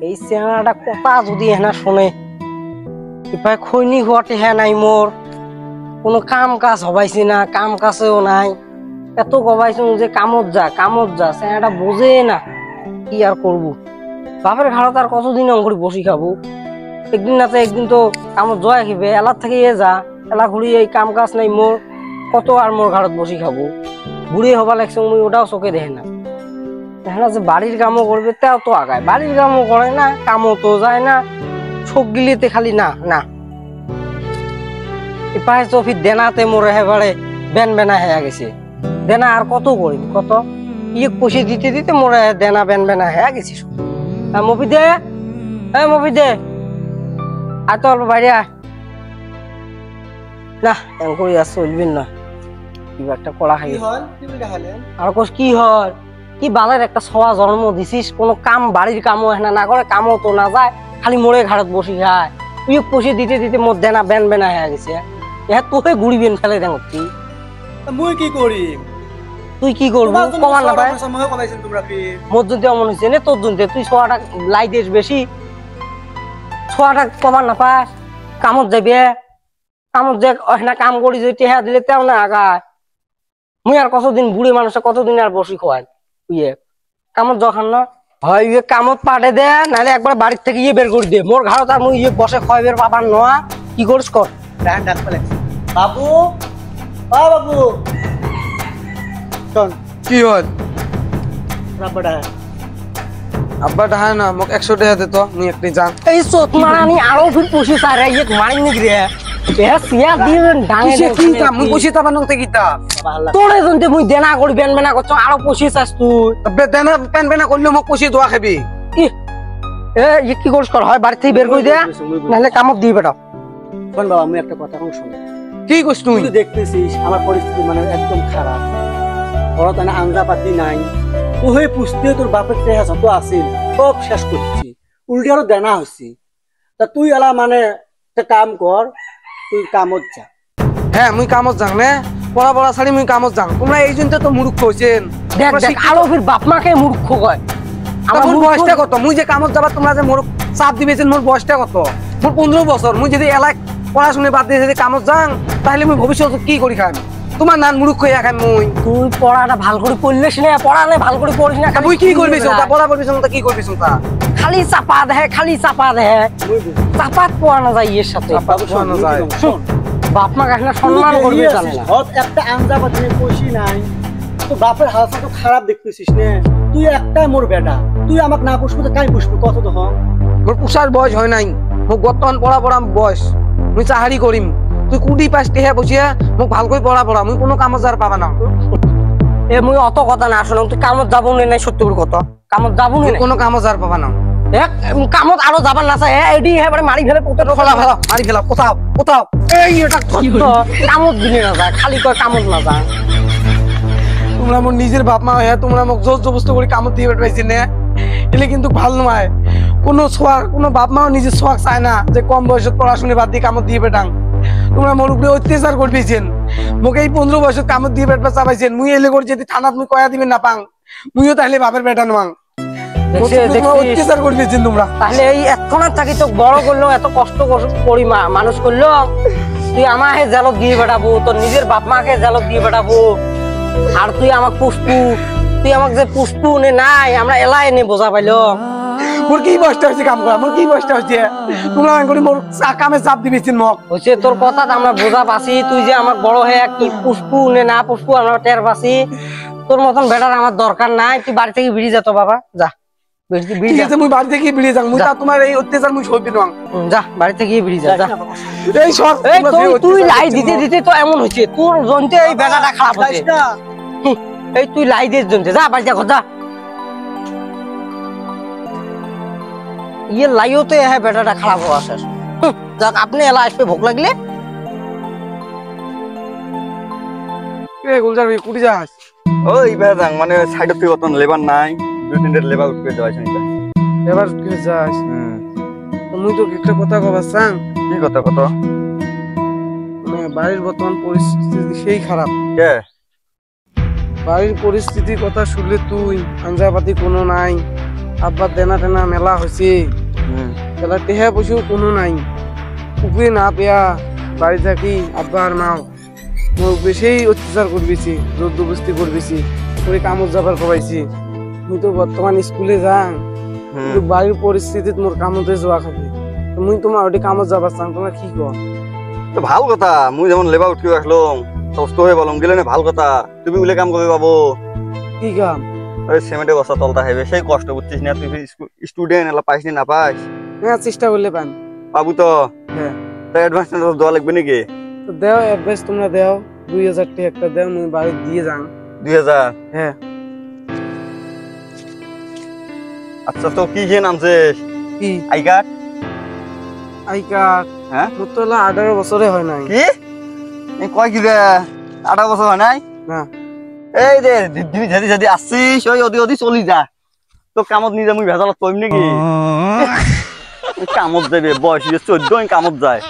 এই চেহারাটা কথা যদি হেনা শুনে এবার খৈনি হওয়াতে হ্যাঁ নাই মোর কোনো কাম কাজ হবাইছি না, কাম কাজেও নাই। এত গবাইছো যে কামত যা চেহারাটা বোঝে না। কি আর করবো, বাপের ঘাড়ত আর কতদিন অঙ্কুরি বসি খাবো। একদিন না তো একদিন তো কামত জয় খিবে, এলার থেকে যা এলা ঘুরি এই কাম কাজ নাই মোর, কত আর মোর ঘাড়ত বসি খাবো। বুড়ি হবা লাগছে মুই ওটাও চোখে দেখে না। দেখে না যে বাড়ির কামও করবে তাও তো আগায়, বাড়ির কামও করে না, কামও তো যায় না, চোখ গিলিতে খালি না না। পায়ে তো ফির দেনাতে মোর এবারে বেন বেনা হয়ে গেছে। দেনা আর কত করিম, কত পয়সা দিতে দিতে মোরে দেনা বেন বেনা হয়ে গেছি। মফি দে, হ্যাঁ মফি দে, আর তো অল্প বাইরে আয় না। এমন করি আর চলবেন না, কিবা একটা কড়া খাই। আর কোস কি হয়, কি বালের একটা ছোয়া জন্ম দিছিস, কোনো কাম বাড়ির কামও হেনা না করে, কামও তো না যায়, খালি মোড়ে ঘাড়ত বসি খায়। তুই পয়সা দিতে দিতে মোর দেনা বেন বেনা হয়ে গেছে। তোকে গুড়িবেন ফেলে দেন তুই, মুই কি করি, তুই কি করবি কমান না পায় মোর যদি অমন হয়েছে নে তোর জন্য তুই ছোয়াটা লাই দিস বেশি, ছোয়াটা কমান না পাস। কামত যাবে, কামত যে না কাম করি যে টেহা দিলে তেও না আগায়। মুই আর কতদিন বুড়ি মানুষে কতদিন আর বসি খোয়াই ইয়ে কামত যখন না হয় ইয়ে কামত পাঠে দে, নাহলে একবার বাড়ির থেকে ইয়ে বের করে দে। মোর ঘাড়ত আর মুই ইয়ে বসে খয়বের পাবার নয়। কি করিস কর। বাবু বাবু কি হল রাব্বাটা আব্বা টাকা না মোক 100 টাকা দে তো মুই একটি যান। এই চোট মারানি আরো ফির পুষি সারে ইয়ে মারি নি রে এ সিয়া দিবেন ডাঙে কিসে কি কাম মুই বসি তাবা নতে কিতা তোরে জন্তে মুই দেনা করি বেন বেনা করছ আরো পুষি চাস তুই। তবে দেনা পেন পেনা করলে মোক পয়সা দোয়া খাবি। এ ইয়ে কি করিস কর, হয় বাড়ি থেকে বের করে দে, নাহলে কামত দিয়ে বেটা। শোন বাবা, আমি একটা কথা শুন। কি কইস তুই? তুই দেখতেছিস আমার পরিস্থিতি মানে একদম খারাপ, ঘরত না আঞ্জা পাতি নাই, তুই হয়ে পুষতে তোর বাপের টেহা যত আছিল সব শেষ করছি, উল্টে আরো দেনা হচ্ছি। তা তুই এলা মানে একটা কাম কর, তুই কামত যা। হ্যাঁ মুই কামত যাং নে, পড়া পড়া ছাড়ি মুই কামত যাং। তোমরা এই জন্য তো মূর্খ হইছেন। দেখ দেখ আরো ফির বাপ মাকে মূর্খ কয়। আমার বয়সটা কত? মুই যে কামত যাবা তোমরা যে মোর চাপ দিবেছেন, মোর বয়সটা কত? মোর 15 বছর। মুই যদি এলাক পড়াশোনা বাদ দিয়ে যদি কামত যাং তাহলে মুই ভবিষ্যতে কি করি খাম? তোমার নান মূর্খ হইয়া খাম মুই। তুই পড়াটা ভাল করে পড়লিস না, পড়ালে ভাল করে পড়িস না, মুই কি করবি তা পড়া পড়বি তা কি করবি তা? খালি চাপা দেহে, খালি চাপা দেহে, চাপাত পড়ানো যায় এর সাথে। পড়ানো যায়। বাপ মা কাছে সম্মান করবে জানে না। একটা আঞ্জা পাতি পয়সা নাই, তো বাপের হালসা তো খারাপ দেখতেছিস নে। তুই একটা মোর বেটা, তুই আমাকে না পুষবো তো কাই পুষবো কত তো? মোর পুষার বয়স হয় নাই, মোক বর্তমান পড়া পড়া বয়স। মুই চাহারি করিম, তুই কুড়ি পাঁচ টেহা বসিয়া মোক ভালকৈ পড়া মুই কোনো কামত যার পাবা না। এ মুই অত কথা না শুনো, তুই কামত যাবো নাই সত্যি করে কত কামত যাবো না, কোনো কামত যার পাবা না। কামত আরো যাবার না চাই এডি এবারে মারি ফেলে পুতে ফেলা ফেলা মারি ফেলা কোথাও কোথাও। এই এটা কামত দিনে না যায়, খালি কয় কামত না যায়। তোমরা মোর নিজের বাপ মা হ্যাঁ, তোমরা মোক জোর জবস্ত করে কামত দিয়ে পাঠাইছি না, এলে কিন্তু ভাল নয়। কোনো বাপ মাও নিজের সোয়াক চায় না যে কম বয়সত পড়াশোনা বাদ দিয়ে কামত দিয়ে পেটাং। তোমরা মোর উপরে অত্যাচার করবেছেন, মোক এই 15 বয়সত কামত দিয়ে পেটবা চাপাইছেন। মুই এলে করে যদি থানাত মুই কয়া দিবেন না পাং, মুইও তাহলে বাপের বেটা নোয়াং। অত্যাচার করবেছেন তোমরা। তাহলে এই এতক্ষণ থাকি তো বড় করলো, এত কষ্ট করি মানুষ করলো, তুই আমাকে জালত দিয়ে বেটাবো, তোর নিজের বাপ মাকে জালত দিয়ে বেটাবো, আর তুই আমাকে পুষপু, তুই আমাকে যে পুষপু নে নাই আমরা এলাই এনে বোঝা পাইলো। মোর কি বয়সটা হচ্ছে কাম করা, মোর কি বয়সটা হচ্ছে? তোমরা মোর কামে চাপ দিবেছেন মোক। হচ্ছে তোর কথা আমরা বোঝা পাচ্ছি, তুই যে আমার বড় হয়ে কি পুষপু নে না পুষপু আমরা টের পাচ্ছি। তোর মতন বেটার আমার দরকার নাই, তুই বাড়ি থেকে বেরিয়ে যেত বাবা, যা মুই বাড়ি থেকে বেরিয়ে যাং। মুই তা তোমার এই অত্যাচার মুই সইবে না। যা বাড়ি থেকে বেরিয়ে যা। এই সর, তুই লাই দিতে দিতে তো এমন হচ্ছে, তোর জন্যে এই বেটাটা খারাপ হচ্ছে। এই তুই লাই দিয়ে জন্যে যা বাড়ি যা, যা। ইয়ে লাইওতে হ্যাঁ বেটাটা খারাপ হওয়া শেষ। যাক আপনি এলা আসবে ভোগ লাগলে। গুলজার ভাই কুড়ি যাস? ওই বেড়াং মানে সাইডে তুই অত লেবার নাই, 2-3টা লেবার উঠবে যাওয়াইছ না। এবার কি যাস? মুই তো একটা কথা কবার চাং। কি কথা কত? মানে বাড়ির বর্তমান পরিস্থিতি সেই খারাপ। কে? বাড়ির পরিস্থিতির কথা শুনলে তুই আঞ্জাপাতি কোনো নাই, আব্বার দেনা টেনা মেলা হয়েছে, তাহলে টেহা পয়সা কোনো নাই। উপরে না পেয়া বাড়ি থাকি আব্বা আর মাও মোর বেশি অত্যাচার করবেছি, জোর জবরদস্তি করবেছি, করে কামত যাবার কবাইছি। মুই তো বর্তমান স্কুলে যাং, কিন্তু বাড়ির পরিস্থিতিত মোর কামতে যাওয়া খাবে। মুই তোমার ওটি কামত যাবার চাং, তোমার কি কর? তো ভাল কথা, মুই যেমন লেবার উঠি আসলাম কষ্ট হয়ে বললাম গেলে না ভাল কথা। তুমি উলে কাম করবে পাবো, কি কাম? আরে সিমেন্টের বস্তা তলতা হেবে সেই কষ্ট করছিস না তুই, স্টুডেন্ট এলা পাইস না পাইস? হ্যাঁ, চেষ্টা করলে পান। পাবো তো, হ্যাঁ। তাই অ্যাডভান্স দেওয়া লাগবে নাকি? তো দেও অ্যাডভাইস, তোমরা দেও 2000 টাকা একটা দেও, মুই বাড়ি দিয়ে যাং। 2000? হ্যাঁ। আচ্ছা তো কি খেয়ে নামছে? কি আই কার্ড? I card? হ্যাঁ, মোর তো 18 বছরে হয় নাই। কি এই কয় কি রে, 18 বছর হয় নাই? না। এই যে দিদি যদি যদি আসছিস ওই অধি অধি চলি যা, তো কামত নিয়ে যা, মুই ভেজালত কইম নাকি? কামত যাবে বয়স 14, কামত যায়।